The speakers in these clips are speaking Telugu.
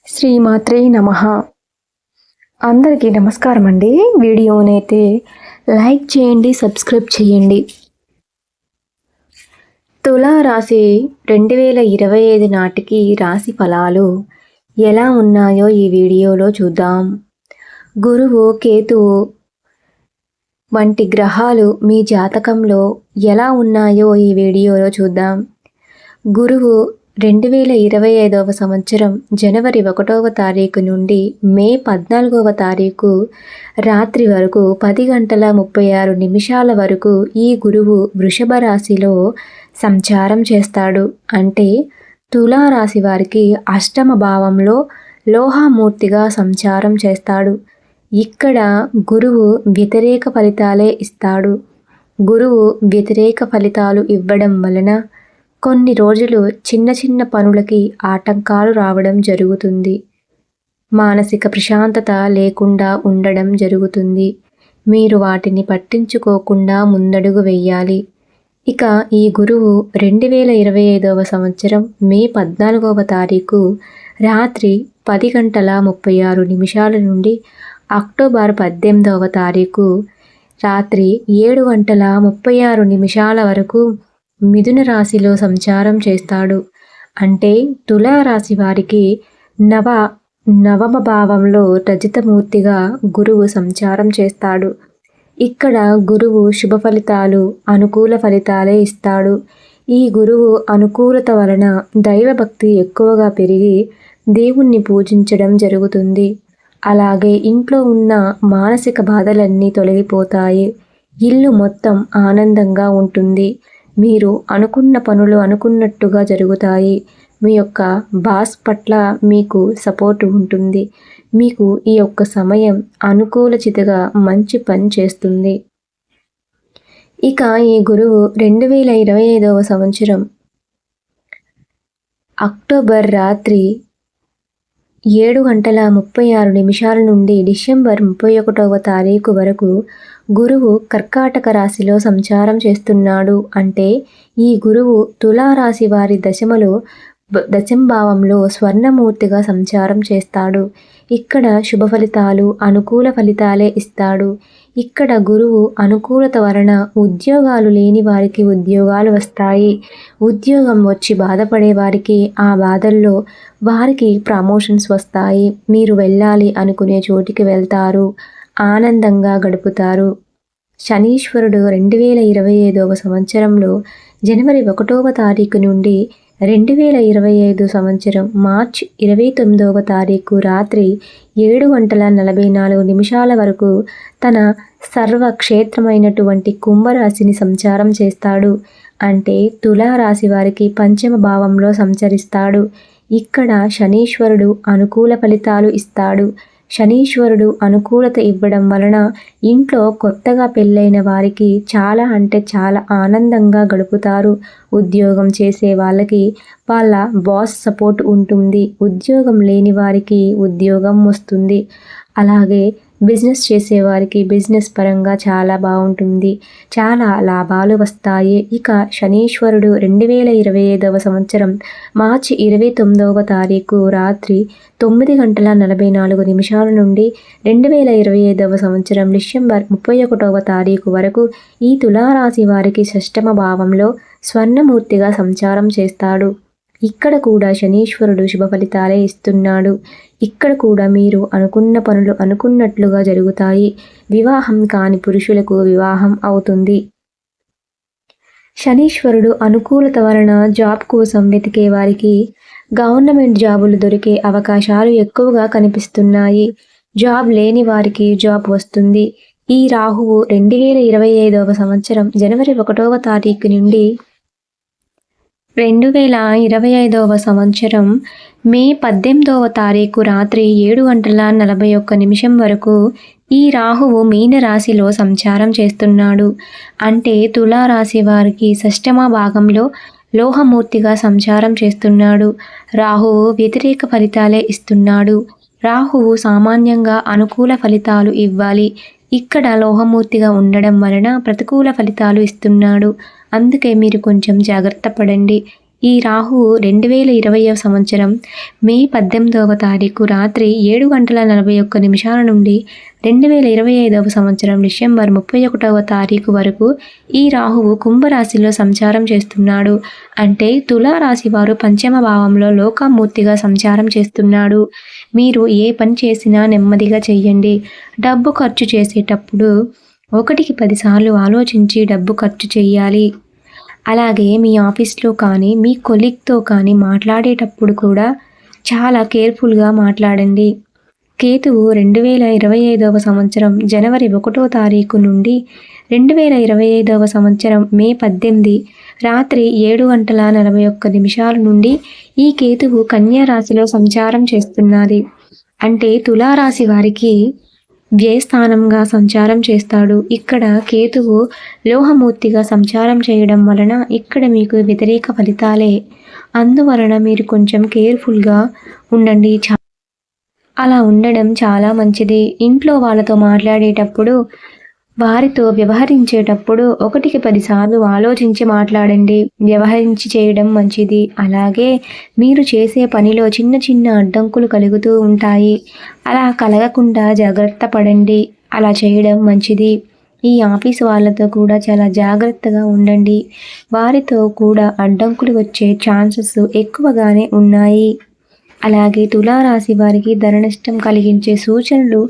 శ్రీమాత్రే నమః. అందరికీ నమస్కారం అండి. వీడియోనైతే లైక్ చేయండి, సబ్స్క్రైబ్ చేయండి. తులారాశి 2025 నాటికి రాశి ఫలాలు ఎలా ఉన్నాయో ఈ వీడియోలో చూద్దాం. గురువు, కేతువు వంటి గ్రహాలు మీ జాతకంలో ఎలా ఉన్నాయో ఈ వీడియోలో చూద్దాం. గురువు 2025 సంవత్సరం జనవరి 1వ తారీఖు నుండి మే 14వ తారీఖు రాత్రి వరకు 10 గంటల 36 నిమిషాల వరకు ఈ గురువు వృషభ రాశిలో సంచారం చేస్తాడు. అంటే తులారాశి వారికి అష్టమ భావంలో లోహమూర్తిగా సంచారం చేస్తాడు. ఇక్కడ గురువు వ్యతిరేక ఫలితాలే ఇస్తాడు. గురువు వ్యతిరేక ఫలితాలు ఇవ్వడం వలన కొన్ని రోజులు చిన్న చిన్న పనులకి ఆటంకాలు రావడం జరుగుతుంది. మానసిక ప్రశాంతత లేకుండా ఉండడం జరుగుతుంది. మీరు వాటిని పట్టించుకోకుండా ముందడుగు వెయ్యాలి. ఇక ఈ గురువు 2025 సంవత్సరం మే 14వ తారీఖు రాత్రి 10 గంటల 36 నిమిషాల నుండి అక్టోబర్ 18వ తారీఖు రాత్రి 7 గంటల 36 నిమిషాల వరకు మిథున రాశిలో సంచారం చేస్తాడు. అంటే తులారాశి వారికి నవమ భావంలో రజితమూర్తిగా గురువు సంచారం చేస్తాడు. ఇక్కడ గురువు శుభ ఫలితాలు, అనుకూల ఫలితాలే ఇస్తాడు. ఈ గురువు అనుకూలత వలన దైవభక్తి ఎక్కువగా పెరిగి దేవుణ్ణి పూజించడం జరుగుతుంది. అలాగే ఇంట్లో ఉన్న మానసిక బాధలన్నీ తొలగిపోతాయి. ఇల్లు మొత్తం ఆనందంగా ఉంటుంది. మీరు అనుకున్న పనులు అనుకున్నట్టుగా జరుగుతాయి. మీ యొక్క బాస్ పట్ల మీకు సపోర్ట్ ఉంటుంది. మీకు ఈ యొక్క సమయం అనుకూలచితగా మంచి పని చేస్తుంది. ఇక ఈ గురువు 2025 సంవత్సరం అక్టోబర్ రాత్రి 7 గంటల 36 నిమిషాల నుండి డిసెంబర్ 31వ తారీఖు వరకు గురువు కర్కాటక రాశిలో సంచారం చేస్తున్నాడు. అంటే ఈ గురువు తులారాశి వారి దశంభావంలో స్వర్ణమూర్తిగా సంచారం చేస్తాడు. ఇక్కడ శుభ ఫలితాలు, అనుకూల ఫలితాలే ఇస్తాడు. ఇక్కడ గురువు అనుకూలత వలన ఉద్యోగాలు లేని వారికి ఉద్యోగాలు వస్తాయి. ఉద్యోగం వచ్చి బాధపడే వారికి ఆ బాధల్లో వారికి ప్రమోషన్స్ వస్తాయి. మీరు వెళ్ళాలి అనుకునే చోటికి వెళ్తారు. ఆనందంగా గడుపుతారు. శనీశ్వరుడు 2025 సంవత్సరంలో జనవరి 1వ తారీఖు నుండి 2025 సంవత్సరం మార్చి 29వ తారీఖు రాత్రి 7 గంటల 44 నిమిషాల వరకు తన సర్వక్షేత్రమైనటువంటి కుంభరాశిని సంచారం చేస్తాడు. అంటే తులారాశి వారికి పంచమ భావంలో సంచరిస్తాడు. ఇక్కడ శనీశ్వరుడు అనుకూల ఫలితాలు ఇస్తాడు. శనీశ్వరుడు అనుకూలత ఇవ్వడం వలన ఇంట్లో కొత్తగా పెళ్ళైన వారికి చాలా అంటే చాలా ఆనందంగా గడుపుతారు. ఉద్యోగం చేసే వాళ్ళకి వాళ్ళ బాస్ సపోర్ట్ ఉంటుంది. ఉద్యోగం లేని వారికి ఉద్యోగం వస్తుంది. అలాగే బిజినెస్ చేసేవారికి బిజినెస్ పరంగా చాలా బాగుంటుంది. చాలా లాభాలు వస్తాయి. ఇక శనీశ్వరుడు 2025 సంవత్సరం మార్చి 29వ తారీఖు రాత్రి 9 గంటల 44 నిమిషాల నుండి 2025 సంవత్సరం డిసెంబర్ 31వ తారీఖు వరకు ఈ తులారాశి వారికి షష్టమ భావంలో స్వర్ణమూర్తిగా సంచారం చేస్తాడు. ఇక్కడ కూడా శనీశ్వరుడు శుభ ఫలితాలే ఇస్తున్నాడు. ఇక్కడ కూడా మీరు అనుకున్న పనులు అనుకున్నట్లుగా జరుగుతాయి. వివాహం కాని పురుషులకు వివాహం అవుతుంది. శనీశ్వరుడు అనుకూలత వలన జాబ్ కోసం వెతికే వారికి గవర్నమెంట్ జాబులు దొరికే అవకాశాలు ఎక్కువగా కనిపిస్తున్నాయి. జాబ్ లేని వారికి జాబ్ వస్తుంది. ఈ రాహువు 2025 సంవత్సరం జనవరి 1వ తారీఖు నుండి 2025 సంవత్సరం మే 18వ తారీఖు రాత్రి 7 గంటల 41 నిమిషం వరకు ఈ రాహువు మీనరాశిలో సంచారం చేస్తున్నాడు. అంటే తులారాశి వారికి షష్టమ భాగంలో లోహమూర్తిగా సంచారం చేస్తున్నాడు. రాహువు వ్యతిరేక ఫలితాలే ఇస్తున్నాడు. రాహువు సామాన్యంగా అనుకూల ఫలితాలు ఇవ్వాలి. ఇక్కడ లోహమూర్తిగా ఉండడం వలన ప్రతికూల ఫలితాలు ఇస్తున్నాడు. అందుకే మీరు కొంచెం జాగ్రత్త పడండి. ఈ రాహువు 2020వ సంవత్సరం మే 18వ తారీఖు రాత్రి 7:41 నుండి 2025వ సంవత్సరం డిసెంబర్ 31వ తారీఖు వరకు ఈ రాహువు కుంభరాశిలో సంచారం చేస్తున్నాడు. అంటే తులారాశి వారు పంచమ భావంలో లోకమూర్తిగా సంచారం చేస్తున్నాడు. మీరు ఏ పని చేసినా నెమ్మదిగా చెయ్యండి. డబ్బు ఖర్చు చేసేటప్పుడు 1కి 10 సార్లు ఆలోచించి డబ్బు ఖర్చు చేయాలి. అలాగే మీ ఆఫీస్లో కానీ మీ కొలీగ్తో కానీ మాట్లాడేటప్పుడు కూడా చాలా కేర్ఫుల్గా మాట్లాడండి. కేతువు 2025వ సంవత్సరం జనవరి 1వ తారీఖు నుండి 2025వ సంవత్సరం మే 18 రాత్రి 7:41 నుండి ఈ కేతువు కన్యా రాశిలో సంచారం చేస్తున్నది. అంటే తులారాశి వారికి వ్యయస్థానంగా సంచారం చేస్తాడు. ఇక్కడ కేతువు లోహమూర్తిగా సంచారం చేయడం వలన ఇక్కడ మీకు వ్యతిరేక ఫలితాలే. అందువలన మీరు కొంచెం కేర్ఫుల్గా ఉండండి. అలా ఉండడం చాలా మంచిది. ఇంట్లో వాళ్ళతో మాట్లాడేటప్పుడు వారితో వ్యవహరించేటప్పుడు 1కి 10 సార్లు ఆలోచించి మాట్లాడండి. వ్యవహరించి చేయడం మంచిది. అలాగే మీరు చేసే పనిలో చిన్న చిన్న అడ్డంకులు కలుగుతూ ఉంటాయి. అలా కలగకుండా జాగ్రత్త పడండి. అలా చేయడం మంచిది. ఈ ఆఫీస్ వాళ్ళతో కూడా చాలా జాగ్రత్తగా ఉండండి. వారితో కూడా అడ్డంకులు వచ్చే ఛాన్సెస్ ఎక్కువగానే ఉన్నాయి. అలాగే తులారాశి వారికి ధన నష్టం కలిగించే సూచనలు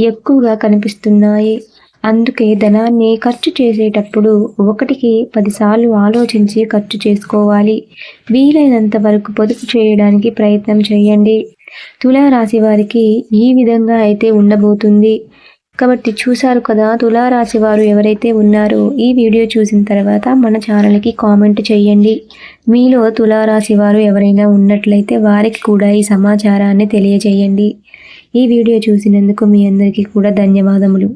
ఎక్కువగా కనిపిస్తున్నాయి. అందుకే ధనాన్ని ఖర్చు చేసేటప్పుడు 1కి 10 సార్లు ఆలోచించి ఖర్చు చేసుకోవాలి. వీలైనంత వరకు పొదుపు చేయడానికి ప్రయత్నం చేయండి. తులారాశి వారికి ఈ విధంగా అయితే ఉండబోతుంది. కాబట్టి చూశారు కదా, తులారాశి వారు ఎవరైతే ఉన్నారో ఈ వీడియో చూసిన తర్వాత మన ఛానల్కి కామెంట్ చేయండి. మీలో తులారాశి వారు ఎవరైనా ఉన్నట్లయితే వారికి కూడా ఈ సమాచారాన్ని తెలియజేయండి. ఈ వీడియో చూసినందుకు మీ అందరికీ కూడా ధన్యవాదములు.